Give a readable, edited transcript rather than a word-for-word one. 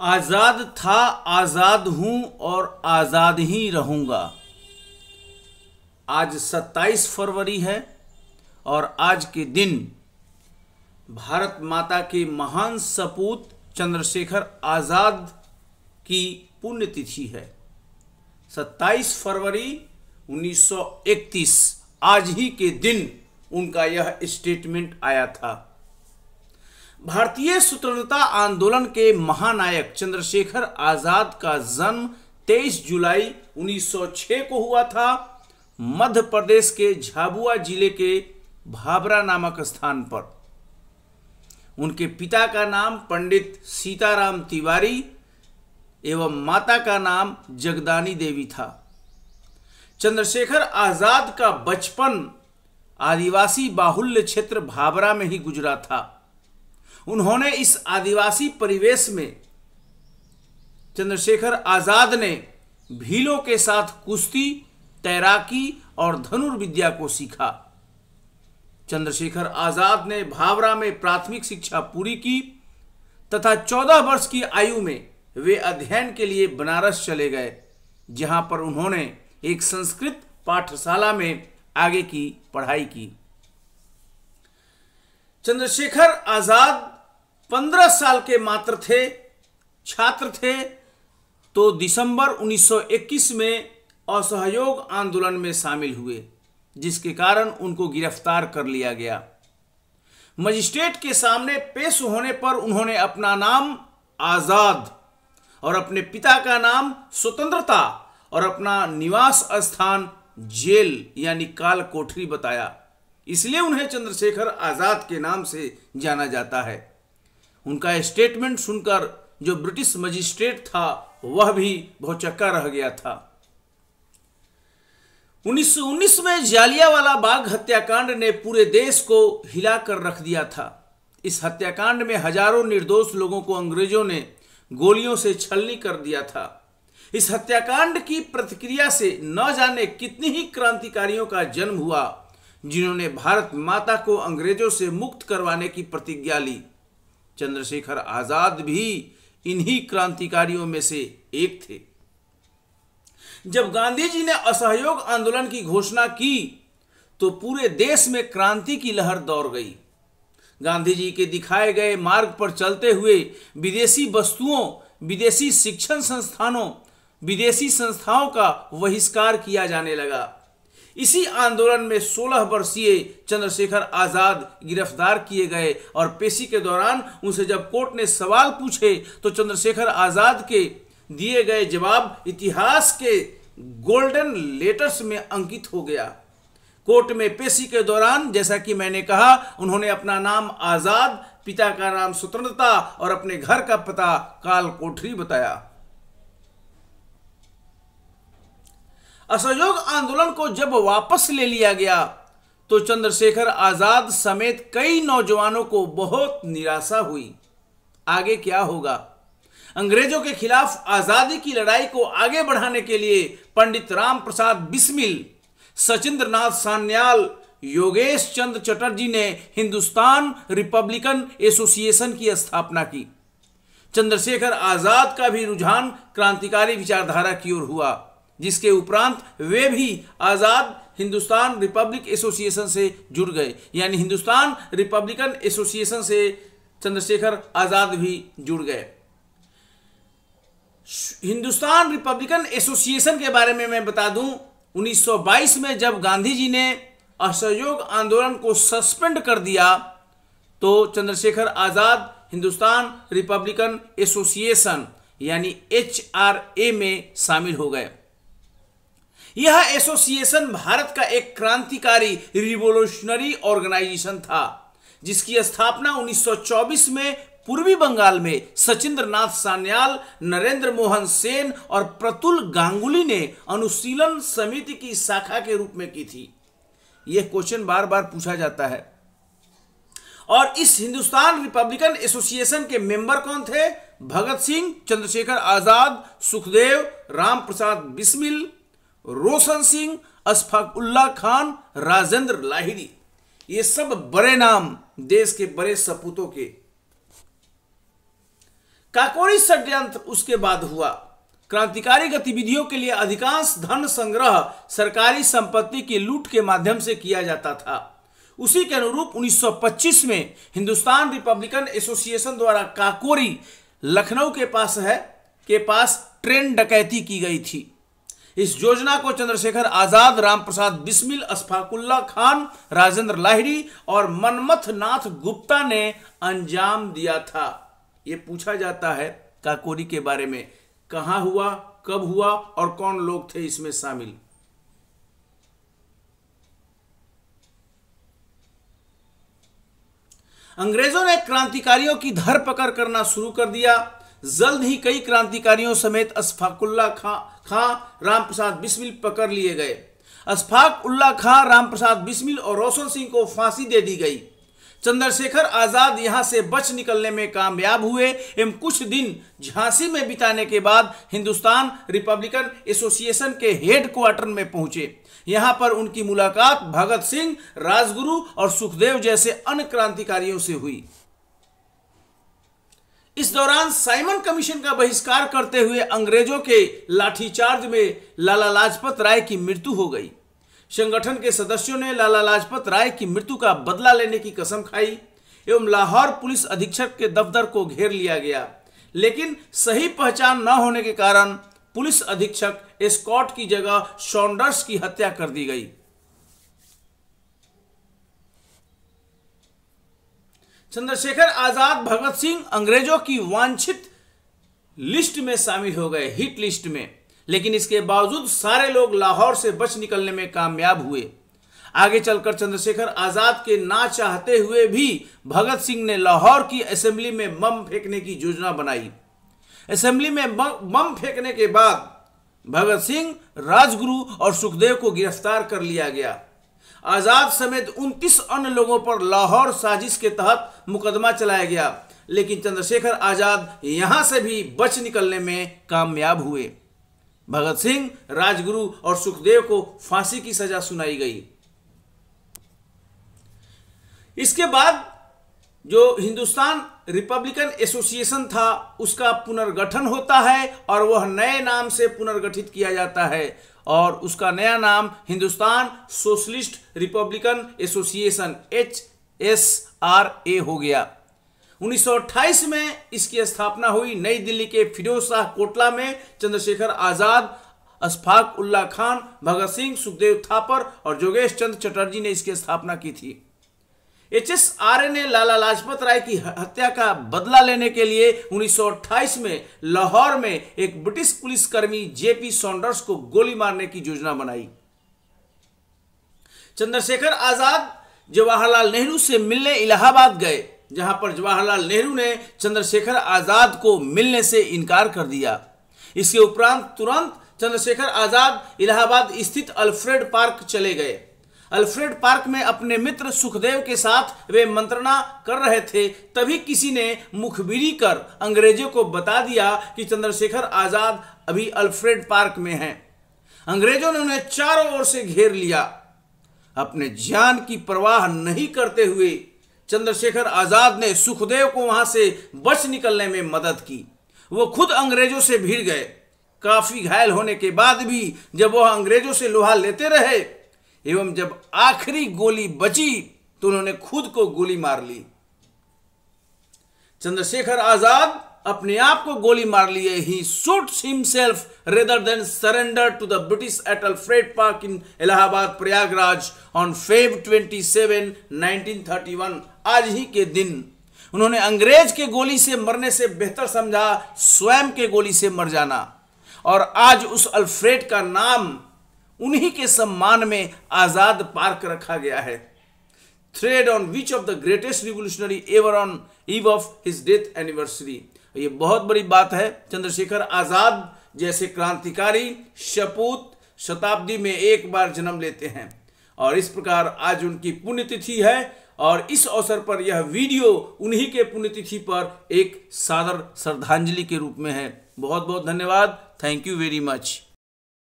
आजाद था, आजाद हूं और आजाद ही रहूंगा। आज 27 फरवरी है और आज के दिन भारत माता के महान सपूत चंद्रशेखर आजाद की पुण्यतिथि है। 27 फरवरी 1931 आज ही के दिन उनका यह स्टेटमेंट आया था। भारतीय स्वतंत्रता आंदोलन के महानायक चंद्रशेखर आजाद का जन्म 23 जुलाई 1906 को हुआ था, मध्य प्रदेश के झाबुआ जिले के भाबरा नामक स्थान पर। उनके पिता का नाम पंडित सीताराम तिवारी एवं माता का नाम जगदानी देवी था। चंद्रशेखर आजाद का बचपन आदिवासी बाहुल्य क्षेत्र भाबरा में ही गुजरा था। उन्होंने इस आदिवासी परिवेश में चंद्रशेखर आजाद ने भीलों के साथ कुश्ती, तैराकी और धनुर्विद्या को सीखा। चंद्रशेखर आजाद ने भाबरा में प्राथमिक शिक्षा पूरी की तथा 14 वर्ष की आयु में वे अध्ययन के लिए बनारस चले गए, जहां पर उन्होंने एक संस्कृत पाठशाला में आगे की पढ़ाई की। चंद्रशेखर आजाद 15 साल के मात्र छात्र थे तो दिसंबर 1921 में असहयोग आंदोलन में शामिल हुए, जिसके कारण उनको गिरफ्तार कर लिया गया। मजिस्ट्रेट के सामने पेश होने पर उन्होंने अपना नाम आजाद और अपने पिता का नाम स्वतंत्रता और अपना निवास स्थान जेल यानी काल कोठरी बताया। इसलिए उन्हें चंद्रशेखर आजाद के नाम से जाना जाता है। उनका स्टेटमेंट सुनकर जो ब्रिटिश मजिस्ट्रेट था वह भी भौचक्का रह गया था। 1919 में जालियांवाला बाग हत्याकांड ने पूरे देश को हिलाकर रख दिया था। इस हत्याकांड में हजारों निर्दोष लोगों को अंग्रेजों ने गोलियों से छलनी कर दिया था। इस हत्याकांड की प्रतिक्रिया से न जाने कितनी ही क्रांतिकारियों का जन्म हुआ, जिन्होंने भारत माता को अंग्रेजों से मुक्त करवाने की प्रतिज्ञा ली। चंद्रशेखर आजाद भी इन्हीं क्रांतिकारियों में से एक थे। जब गांधी जी ने असहयोग आंदोलन की घोषणा की तो पूरे देश में क्रांति की लहर दौड़ गई। गांधी जी के दिखाए गए मार्ग पर चलते हुए विदेशी वस्तुओं, विदेशी शिक्षण संस्थानों, विदेशी संस्थाओं का बहिष्कार किया जाने लगा। इसी आंदोलन में 16 वर्षीय चंद्रशेखर आजाद गिरफ्तार किए गए और पेशी के दौरान उनसे जब कोर्ट ने सवाल पूछे तो चंद्रशेखर आजाद के दिए गए जवाब इतिहास के गोल्डन लेटर्स में अंकित हो गया। कोर्ट में पेशी के दौरान जैसा कि मैंने कहा, उन्होंने अपना नाम आजाद, पिता का नाम स्वतंत्रता और अपने घर का पता काल कोठरी बताया। असहयोग आंदोलन को जब वापस ले लिया गया तो चंद्रशेखर आजाद समेत कई नौजवानों को बहुत निराशा हुई। आगे क्या होगा? अंग्रेजों के खिलाफ आजादी की लड़ाई को आगे बढ़ाने के लिए पंडित राम प्रसाद बिस्मिल, सचिंद्र नाथ सान्याल, योगेश चंद्र चटर्जी ने हिंदुस्तान रिपब्लिकन एसोसिएशन की स्थापना की। चंद्रशेखर आजाद का भी रुझान क्रांतिकारी विचारधारा की ओर हुआ, जिसके उपरांत वे भी आजाद हिंदुस्तान रिपब्लिक एसोसिएशन से जुड़ गए, यानी हिंदुस्तान रिपब्लिकन एसोसिएशन से चंद्रशेखर आजाद भी जुड़ गए। हिंदुस्तान रिपब्लिकन एसोसिएशन के बारे में मैं बता दूं, 1922 में जब गांधी जी ने असहयोग आंदोलन को सस्पेंड कर दिया तो चंद्रशेखर आजाद हिंदुस्तान रिपब्लिकन एसोसिएशन यानी HRA में शामिल हो गए। यह एसोसिएशन भारत का एक क्रांतिकारी रिवोल्यूशनरी ऑर्गेनाइजेशन था, जिसकी स्थापना 1924 में पूर्वी बंगाल में सचिंद्र नाथ सान्याल, नरेंद्र मोहन सेन और प्रतुल गांगुली ने अनुशीलन समिति की शाखा के रूप में की थी। यह क्वेश्चन बार बार पूछा जाता है। और इस हिंदुस्तान रिपब्लिकन एसोसिएशन के मेंबर कौन थे? भगत सिंह, चंद्रशेखर आजाद, सुखदेव, राम प्रसाद बिस्मिल, रोशन सिंह, अशफाक उल्लाह खान, राजेंद्र लाहिड़ी। ये सब बड़े नाम, देश के बड़े सपूतों के। काकोरी षड्यंत्र उसके बाद हुआ। क्रांतिकारी गतिविधियों के लिए अधिकांश धन संग्रह सरकारी संपत्ति की लूट के माध्यम से किया जाता था। उसी के अनुरूप 1925 में हिंदुस्तान रिपब्लिकन एसोसिएशन द्वारा काकोरी लखनऊ के पास ट्रेन डकैती की गई थी। इस योजना को चंद्रशेखर आजाद, राम प्रसाद बिस्मिल, अशफाकुल्ला खान, राजेंद्र लाहिड़ी और मनमथ नाथ गुप्ता ने अंजाम दिया था। ये पूछा जाता है काकोरी के बारे में, कहां हुआ, कब हुआ और कौन लोग थे इसमें शामिल। अंग्रेजों ने क्रांतिकारियों की धरपकड़ करना शुरू कर दिया। जल्द ही कई क्रांतिकारियों समेत अशफाकुल्ला खां, राम प्रसाद बिस्मिल पकड़ लिए गए। अशफाक उल्ला खां, राम प्रसाद बिस्मिल और रोशन सिंह को फांसी दे दी गई। चंद्रशेखर आजाद यहां से बच निकलने में कामयाब हुए एवं कुछ दिन झांसी में बिताने के बाद हिंदुस्तान रिपब्लिकन एसोसिएशन के हेड क्वार्टर में पहुंचे। यहां पर उनकी मुलाकात भगत सिंह, राजगुरु और सुखदेव जैसे अन्य क्रांतिकारियों से हुई। इस दौरान साइमन कमीशन का बहिष्कार करते हुए अंग्रेजों के लाठीचार्ज में लाला लाजपत राय की मृत्यु हो गई। संगठन के सदस्यों ने लाला लाजपत राय की मृत्यु का बदला लेने की कसम खाई एवं लाहौर पुलिस अधीक्षक के दफ्तर को घेर लिया गया, लेकिन सही पहचान न होने के कारण पुलिस अधीक्षक एस्कॉट की जगह सॉन्डर्स की हत्या कर दी गई। चंद्रशेखर आजाद, भगत सिंह अंग्रेजों की वांछित लिस्ट में शामिल हो गए, हिट लिस्ट में, लेकिन इसके बावजूद सारे लोग लाहौर से बच निकलने में कामयाब हुए। आगे चलकर चंद्रशेखर आजाद के ना चाहते हुए भी भगत सिंह ने लाहौर की असेंबली में बम फेंकने की योजना बनाई। असेंबली में बम फेंकने के बाद भगत सिंह, राजगुरु और सुखदेव को गिरफ्तार कर लिया गया। आजाद समेत 29 अन्य लोगों पर लाहौर साजिश के तहत मुकदमा चलाया गया, लेकिन चंद्रशेखर आजाद यहां से भी बच निकलने में कामयाब हुए। भगत सिंह, राजगुरु और सुखदेव को फांसी की सजा सुनाई गई। इसके बाद जो हिंदुस्तान रिपब्लिकन एसोसिएशन था उसका पुनर्गठन होता है और वह नए नाम से पुनर्गठित किया जाता है और उसका नया नाम Hindustan socialist Republican association HSRA हो गया। 1928 में इसकी स्थापना हुई। नई दिल्ली के फिरोज शाह कोटला में चंद्रशेखर आजाद, अशफाक उल्ला खान, भगत सिंह, सुखदेव थापर और जोगेश चंद्र चटर्जी ने इसकी स्थापना की थी। HSRA ने लाला लाजपत राय की हत्या का बदला लेने के लिए 1928 में लाहौर में एक ब्रिटिश पुलिसकर्मी JP सॉन्डर्स को गोली मारने की योजना बनाई। चंद्रशेखर आजाद जवाहरलाल नेहरू से मिलने इलाहाबाद गए, जहां पर जवाहरलाल नेहरू ने चंद्रशेखर आजाद को मिलने से इनकार कर दिया। इसके उपरांत तुरंत चंद्रशेखर आजाद इलाहाबाद स्थित अल्फ्रेड पार्क चले गए। अल्फ्रेड पार्क में अपने मित्र सुखदेव के साथ वे मंत्रणा कर रहे थे, तभी किसी ने मुखबिरी कर अंग्रेजों को बता दिया कि चंद्रशेखर आजाद अभी अल्फ्रेड पार्क में हैं। अंग्रेजों ने उन्हें चारों ओर से घेर लिया। अपने जान की परवाह नहीं करते हुए चंद्रशेखर आजाद ने सुखदेव को वहां से बच निकलने में मदद की। वो खुद अंग्रेजों से भिड़ गए। काफी घायल होने के बाद भी जब वह अंग्रेजों से लोहा लेते रहे एवं जब आखिरी गोली बची तो उन्होंने खुद को गोली मार ली। चंद्रशेखर आजाद अपने आप को गोली मार लिए। ही shoots himself rather than surrender to the British at Alfred Park in Allahabad, Prayagraj on Feb 27, 1931। आज ही के दिन उन्होंने अंग्रेज के गोली से मरने से बेहतर समझा स्वयं के गोली से मर जाना, और आज उस अल्फ्रेड का नाम उन्हीं के सम्मान में आजाद पार्क रखा गया है। Thread on which of the greatest revolutionary ever on eve of his death anniversary. ये बहुत बड़ी बात है। चंद्रशेखर आजाद जैसे क्रांतिकारी सपूत शताब्दी में एक बार जन्म लेते हैं और इस प्रकार आज उनकी पुण्यतिथि है और इस अवसर पर यह वीडियो उन्हीं के पुण्यतिथि पर एक सादर श्रद्धांजलि के रूप में है। बहुत बहुत धन्यवाद। Thank you very much.